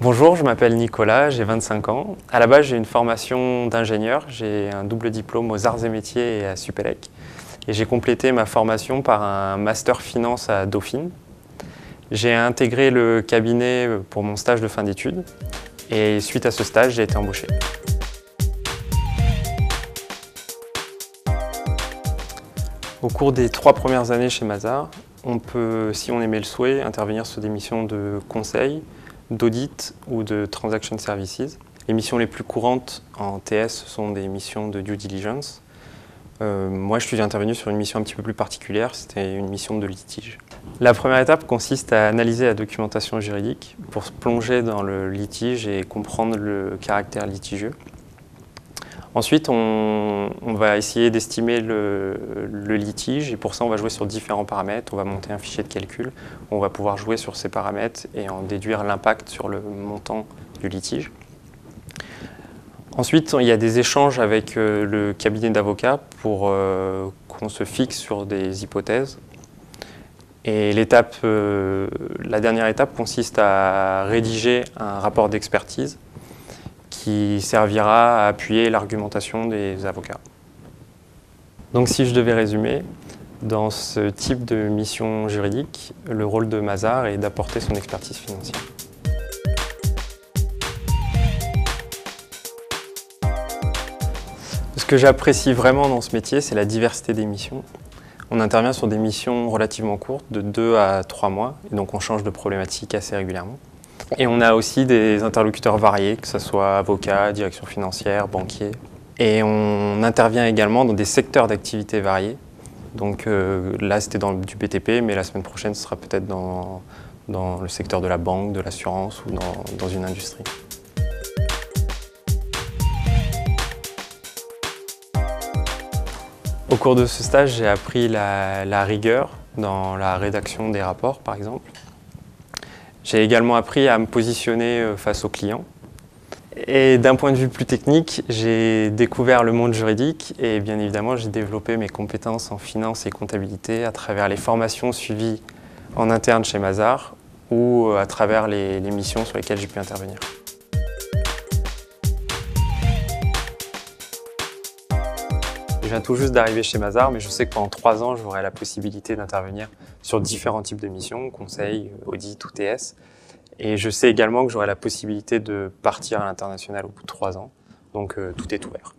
Bonjour, je m'appelle Nicolas, j'ai 25 ans. À la base, j'ai une formation d'ingénieur. J'ai un double diplôme aux Arts et Métiers et à Supélec. Et j'ai complété ma formation par un master finance à Dauphine. J'ai intégré le cabinet pour mon stage de fin d'études. Et suite à ce stage, j'ai été embauché. Au cours des 3 premières années chez Mazars, on peut, si on aimait le souhait, intervenir sur des missions de conseil, d'audit ou de transaction services. Les missions les plus courantes en TS sont des missions de due diligence. Moi, je suis intervenu sur une mission un petit peu plus particulière, c'était une mission de litige. La première étape consiste à analyser la documentation juridique pour se plonger dans le litige et comprendre le caractère litigieux. Ensuite, on va essayer d'estimer le litige et pour ça, on va jouer sur différents paramètres. On va monter un fichier de calcul. On va pouvoir jouer sur ces paramètres et en déduire l'impact sur le montant du litige. Ensuite, il y a des échanges avec le cabinet d'avocats pour qu'on se fixe sur des hypothèses. Et la dernière étape consiste à rédiger un rapport d'expertise qui servira à appuyer l'argumentation des avocats. Donc si je devais résumer, dans ce type de mission juridique, le rôle de Mazars est d'apporter son expertise financière. Ce que j'apprécie vraiment dans ce métier, c'est la diversité des missions. On intervient sur des missions relativement courtes, de 2 à 3 mois, et donc on change de problématique assez régulièrement. Et on a aussi des interlocuteurs variés, que ce soit avocats, direction financière, banquiers. Et on intervient également dans des secteurs d'activité variés. Donc là, c'était dans du BTP, mais la semaine prochaine, ce sera peut-être dans le secteur de la banque, de l'assurance ou dans une industrie. Au cours de ce stage, j'ai appris la rigueur dans la rédaction des rapports, par exemple. J'ai également appris à me positionner face aux clients. Et d'un point de vue plus technique, j'ai découvert le monde juridique et bien évidemment, j'ai développé mes compétences en finance et comptabilité à travers les formations suivies en interne chez Mazars ou à travers les missions sur lesquelles j'ai pu intervenir. Je viens tout juste d'arriver chez Mazars, mais je sais que pendant 3 ans, j'aurai la possibilité d'intervenir sur différents types de missions, conseil, audit ou TS. Et je sais également que j'aurai la possibilité de partir à l'international au bout de 3 ans. Donc tout est ouvert.